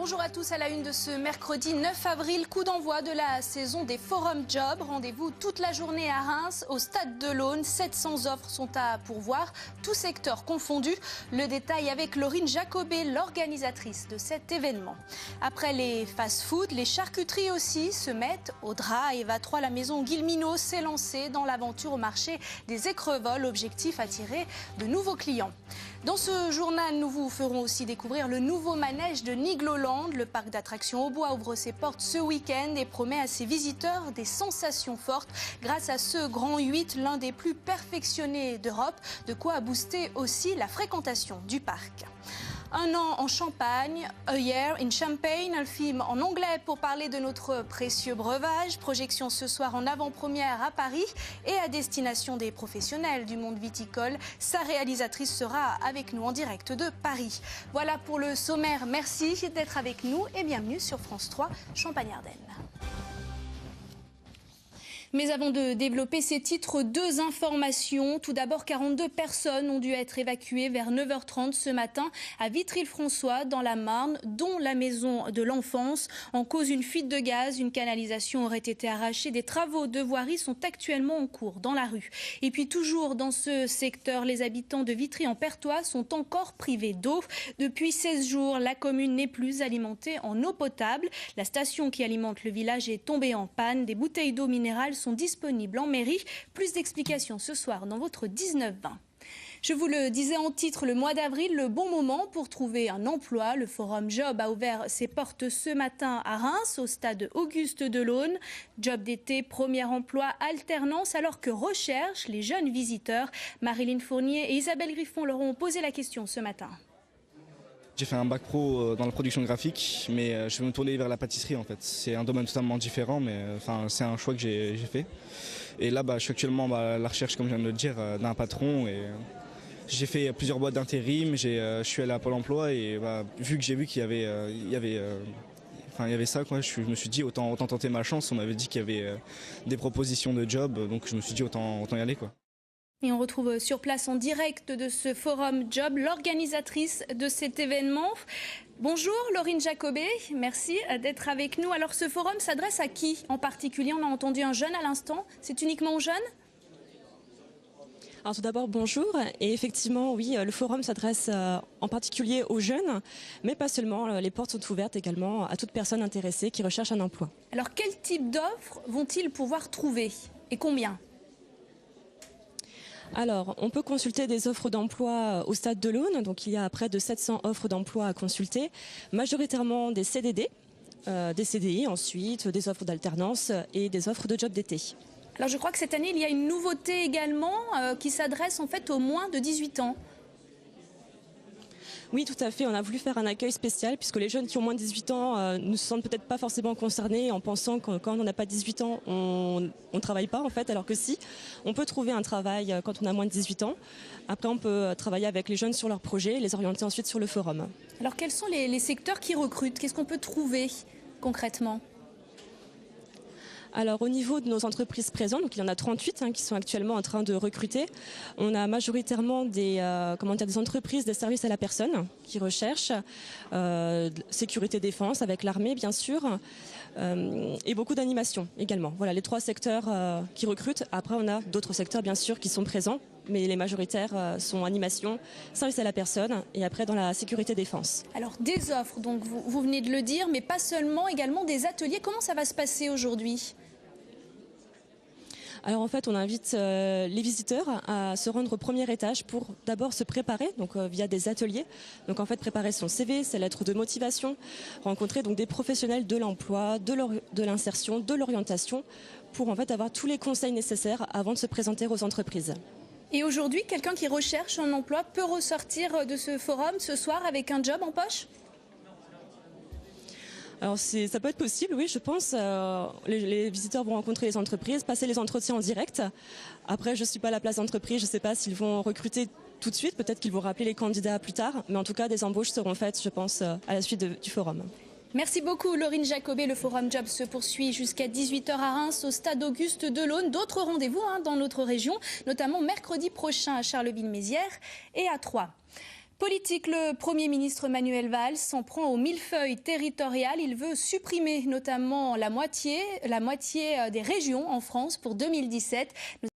Bonjour à tous, à la une de ce mercredi 9 avril, coup d'envoi de la saison des Forum Job. Rendez-vous toute la journée à Reims, au Stade de l'Aune. 700 offres sont à pourvoir, tous secteurs confondus. Le détail avec Laurine Jacobet, l'organisatrice de cet événement. Après les fast-food, les charcuteries aussi se mettent au drap. Eva 3, la maison Guillemino s'est lancée dans l'aventure au marché des écrevols. Objectif, attirer de nouveaux clients. Dans ce journal, nous vous ferons aussi découvrir le nouveau manège de Nigloland. Le parc d'attractions au bois ouvre ses portes ce week-end et promet à ses visiteurs des sensations fortes. Grâce à ce Grand 8, l'un des plus perfectionnés d'Europe, de quoi booster aussi la fréquentation du parc. Un an en Champagne, A Year in Champagne, un film en anglais pour parler de notre précieux breuvage. Projection ce soir en avant-première à Paris et à destination des professionnels du monde viticole. Sa réalisatrice sera avec nous en direct de Paris. Voilà pour le sommaire. Merci d'être avec nous et bienvenue sur France 3 Champagne-Ardenne. Mais avant de développer ces titres, deux informations. Tout d'abord, 42 personnes ont dû être évacuées vers 9h30 ce matin à Vitry-le-François, dans la Marne, dont la maison de l'enfance. En cause, une fuite de gaz, une canalisation aurait été arrachée. Des travaux de voirie sont actuellement en cours dans la rue. Et puis toujours dans ce secteur, les habitants de Vitry-en-Perthois sont encore privés d'eau. Depuis 16 jours, la commune n'est plus alimentée en eau potable. La station qui alimente le village est tombée en panne. Des bouteilles d'eau minérale sont disponibles en mairie. Plus d'explications ce soir dans votre 19-20. Je vous le disais en titre, le mois d'avril, le bon moment pour trouver un emploi. Le Forum Job a ouvert ses portes ce matin à Reims, au stade Auguste Delaune. Job d'été, premier emploi, alternance, alors que recherchent les jeunes visiteurs. Marilyn Fournier et Isabelle Griffon leur ont posé la question ce matin. J'ai fait un bac pro dans la production graphique, mais je vais me tourner vers la pâtisserie en fait. C'est un domaine totalement différent, mais c'est un choix que j'ai fait. Et là, je suis actuellement à la recherche, comme je viens de le dire, d'un patron. Et j'ai fait plusieurs boîtes d'intérim, je suis allé à Pôle emploi et vu qu'il y avait ça, quoi, je me suis dit autant tenter ma chance. On m'avait dit qu'il y avait des propositions de job, donc je me suis dit autant y aller, quoi. Et on retrouve sur place en direct de ce Forum Job l'organisatrice de cet événement. Bonjour Laurine Jacobet, merci d'être avec nous. Alors ce forum s'adresse à qui en particulier? On a entendu un jeune à l'instant, c'est uniquement aux jeunes? Alors tout d'abord, bonjour. Et effectivement, oui, le forum s'adresse en particulier aux jeunes, mais pas seulement. Les portes sont ouvertes également à toute personne intéressée qui recherche un emploi. Alors quel type d'offres vont-ils pouvoir trouver et combien? Alors, on peut consulter des offres d'emploi au Stade de l'Aune. Donc, il y a près de 700 offres d'emploi à consulter, majoritairement des CDD, des CDI ensuite, des offres d'alternance et des offres de job d'été. Alors, je crois que cette année, il y a une nouveauté également qui s'adresse en fait aux moins de 18 ans. Oui, tout à fait. On a voulu faire un accueil spécial puisque les jeunes qui ont moins de 18 ans ne se sentent peut-être pas forcément concernés en pensant que quand on n'a pas 18 ans, on ne travaille pas en fait, alors que si, on peut trouver un travail quand on a moins de 18 ans. Après, on peut travailler avec les jeunes sur leurs projets et les orienter ensuite sur le forum. Alors, quels sont les secteurs qui recrutent? Qu'est-ce qu'on peut trouver concrètement? Alors au niveau de nos entreprises présentes, donc il y en a 38 qui sont actuellement en train de recruter. On a majoritairement des entreprises des services à la personne qui recherchent, sécurité défense avec l'armée bien sûr, et beaucoup d'animation également. Voilà les trois secteurs qui recrutent. Après on a d'autres secteurs bien sûr qui sont présents, mais les majoritaires sont animation, service à la personne et après dans la sécurité défense. Alors des offres, donc vous venez de le dire, mais pas seulement, également des ateliers. Comment ça va se passer aujourd'hui ? Alors en fait, on invite les visiteurs à se rendre au premier étage pour d'abord se préparer, donc via des ateliers. Donc en fait, préparer son CV, ses lettres de motivation, rencontrer donc des professionnels de l'emploi, de l'insertion, de l'orientation, pour en fait avoir tous les conseils nécessaires avant de se présenter aux entreprises. Et aujourd'hui, quelqu'un qui recherche un emploi peut ressortir de ce forum ce soir avec un job en poche ? Alors ça peut être possible, oui, je pense. Les visiteurs vont rencontrer les entreprises, passer les entretiens en direct. Après, je ne suis pas à la place d'entreprise, je ne sais pas s'ils vont recruter tout de suite. Peut-être qu'ils vont rappeler les candidats plus tard. Mais en tout cas, des embauches seront faites, je pense, à la suite du forum. Merci beaucoup Laurine Jacobet. Le Forum Job se poursuit jusqu'à 18h à Reims, au stade Auguste Delaune. D'autres rendez-vous dans notre région, notamment mercredi prochain à Charleville-Mézières et à Troyes. Politique, le Premier ministre Manuel Valls s'en prend au millefeuille territorial. Il veut supprimer notamment la moitié des régions en France pour 2017.